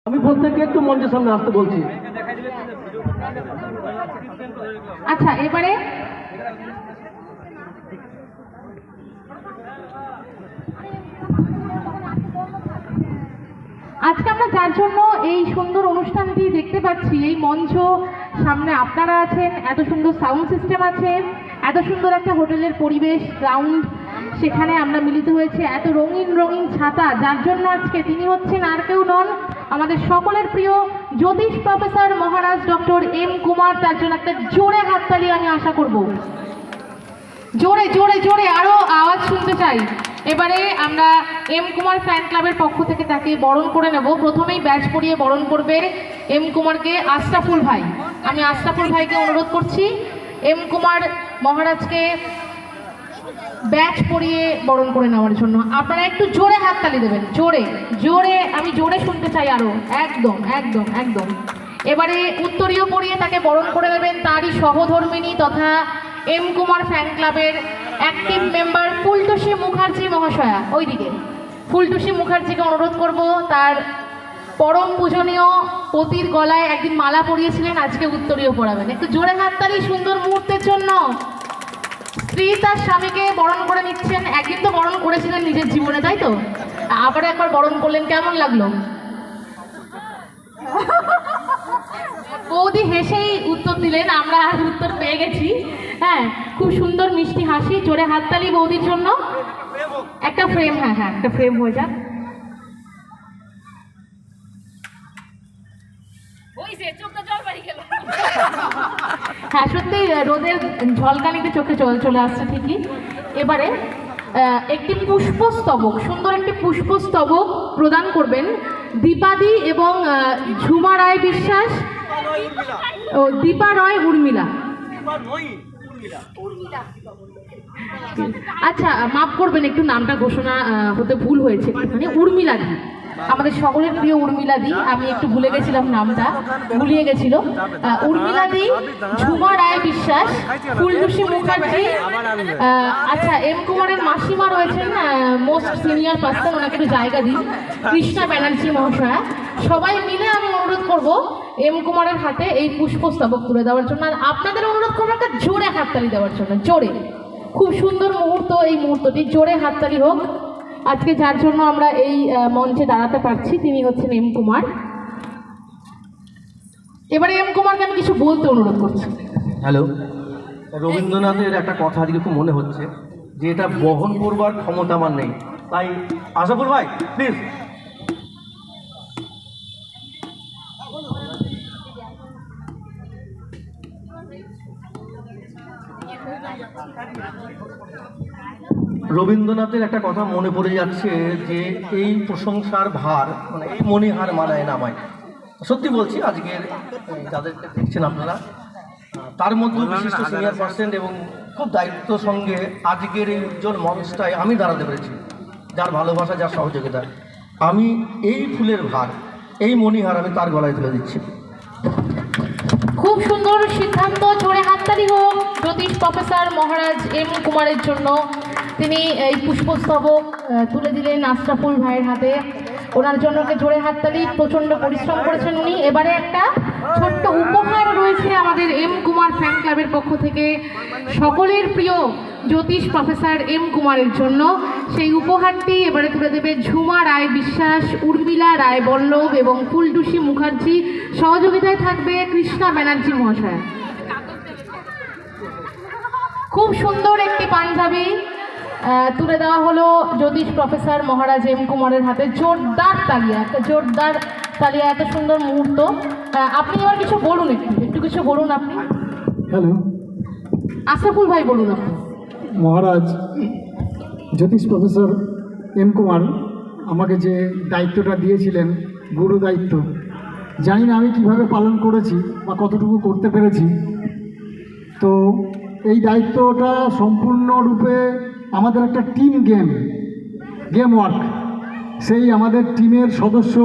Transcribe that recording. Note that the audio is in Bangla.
আমি প্রত্যেককে একটু মঞ্চের সামনে আসতে বলছি। আচ্ছা, এবারে আজকে আমরা যার জন্য এই সুন্দর অনুষ্ঠানটি দেখতে পাচ্ছি, এই মঞ্চ সামনে আপনারা আছেন, এত সুন্দর সাউন্ড সিস্টেম আছে, এত সুন্দর একটা হোটেলের পরিবেশ, গ্রাউন্ড, সেখানে আমরা মিলিত হয়েছে, এত রঙিন রঙিন ছাতা, যার জন্য আজকে তিনি হচ্ছেন আর কেউ নন, আমাদের সকলের প্রিয় জ্যোতিষ প্রফেসর মহারাজ ডক্টর এম কুমার। তার জন্য একটা জোরে হাততালি আমি আশা করব, জোরে জোরে জোরে আরো আওয়াজ শুনতে চাই। এবারে আমরা এম কুমার ফ্যান ক্লাবের পক্ষ থেকে তাকে বরণ করে নেব। প্রথমেই ব্যাচ পরিয়ে বরণ করবে এম কুমারকে আশরাফুল ভাই। আমি আশরাফুল ভাইকে অনুরোধ করছি এম কুমার মহারাজকে ব্যাচ পরিয়ে বরণ করে নেওয়ার জন্য। আপনারা একটু জোরে হাততালি দেবেন, জোরে জোরে, আমি জোরে শুনতে চাই আরো, একদম একদম একদম। এবারে উত্তরীয় পরিয়ে তাকে বরণ করে নেবেন তারই সহধর্মিণী তথা এম কুমার ফ্যান ক্লাবের অ্যাক্টিভ মেম্বার ফুলটুসি মুখার্জি মহাশয়া। ওইদিকে ফুলটুসি মুখার্জিকে অনুরোধ করব, তার পরম পূজনীয় পতির গলায় একদিন মালা পরিয়েছিলেন, আজকে উত্তরীয় পরাবেন। একটু জোরে হাততালি সুন্দর মুহূর্তের জন্য। স্ত্রী তার স্বামীকে বরণ করে নিচ্ছেন, একদিন তো বরণ করেছিলেন নিজের জীবনে, তাই তো? আবার একবার বরণ করলেন, কেমন লাগলো? বৌদি হেসেই উত্তর দিলেন, আমরা আর উত্তর পেয়ে গেছি। হ্যাঁ, খুব সুন্দর মিষ্টি হাসি, জোরে হাততালি বৌদির জন্য। একটা ফ্রেম, হ্যাঁ হ্যাঁ, একটা ফ্রেম হয়ে যাক। হ্যাঁ, সত্যি রোদের ঝলকানিতে চোখে চলে আসছে ঠিকই। এবারে একটি পুষ্পস্তবক, সুন্দর একটি পুষ্পস্তবক প্রদান করবেন দীপাদি এবং ঝুমা রায় বিশ্বাস ও দীপা রয় উর্মিলা। আচ্ছা, মাফ করবেন, একটু নামটা ঘোষণা হতে ভুল হয়েছে, মানে উর্মিলা দি, আমাদের সকলের প্রিয় উর্মিলা দি। আমি একটু ভুলে গেছিলাম, নামটা গুলিয়ে গেছিল। উর্মিলা দি, ঝুমা রায় বিশ্বাস, ফুলটুসি মুখার্জি। আচ্ছা, এম কুমারের মাসিমা রয়েছেন, মোস্ট সিনিয়র পার্সন, ওনাকে একটু জায়গা দিন, কৃষ্ণা ব্যানার্জি মহাশয়া। সবাই মিলে আমি অনুরোধ করব এম কুমারের হাতে এই পুষ্পস্তবক তুলে দেওয়ার জন্য, আর আপনাদের অনুরোধ করবো একটা জোরে হাততালি দেওয়ার জন্য, জোরে। খুব সুন্দর মুহূর্ত, এই মুহূর্তটি জোরে হাততালি হোক। আজকে যার জন্য আমরা এই মঞ্চে দাঁড়াতে পারছি তিনি হচ্ছেন এম কুমার। এবারে এম কুমারকে আমি কিছু বলতে অনুরোধ করছি। হ্যালো, রবীন্দ্রনাথের একটা কথা আজকে খুব মনে হচ্ছে যে এটা বহন করবার ক্ষমতা আমার নেই, তাই আশরাফুল ভাই প্লিজ। রবীন্দ্রনাথের একটা কথা মনে পড়ে যাচ্ছে যে এই প্রশংসার ভার মানে এই মণিহার মালায় নামায়। সত্যি বলছি, আজকের যাদেরকে দেখছেন আপনারা, তার মধ্যে বিশিষ্ট সিনিয়র পার্সন এবং খুব দায়িত্ব সঙ্গে আজকের এই উজ্জ্বল মঞ্চটায় আমি দাঁড়াতে পেরেছি, যার ভালোবাসা, যার সহযোগিতা। আমি এই ফুলের ভার, এই মণিহার আমি তার গলায় তুলে দিচ্ছি। খুব সুন্দর সিদ্ধান্ত, জোরে হাততালি হোক জ্যোতিষ প্রফেসর মহারাজ এম কুমারের জন্য। তিনি এই পুষ্পস্তবক তুলে দিলেন আশরাফুল ভাইয়ের হাতে, ওনার জন্য জোরে হাততালি। প্রচণ্ড পরিশ্রম করেছেন উনি। এবারে একটা ছোট্ট উপহার রয়েছে আমাদের এম কুমার ফ্যান ক্লাবের পক্ষ থেকে সকলের প্রিয় জ্যোতিষ প্রফেসর এম কুমারের জন্য। সেই উপহারটি এবারে তুলে দেবে ঝুমা রায় বিশ্বাস, উর্মিলা রায় বল্লভ এবং ফুলটুসি মুখার্জি। সহযোগিতায় থাকবে কৃষ্ণা ব্যানার্জি মহাশয়া। খুব সুন্দর একটি পাঞ্জাবি তুলে দেওয়া হলো জ্যোতিষ প্রফেসর মহারাজ এম কুমারের হাতে। জোরদার তালিয়া, একটা জোরদার তালিয়া, এত সুন্দর মুহূর্ত। আপনি এবার কিছু বলুন, একটু কিছু বলুন আপনি। হ্যালো, আশরাফুল ভাই বলুন আপনি। মহারাজ জ্যোতিষ প্রফেসর এম কুমার আমাকে যে দায়িত্বটা দিয়েছিলেন, গুরু দায়িত্ব, জানি না আমি কিভাবে পালন করেছি বা কতটুকু করতে পেরেছি। তো এই দায়িত্বটা সম্পূর্ণরূপে আমাদের একটা টিম গেম ওয়ার্ক। সেই আমাদের টিমের সদস্য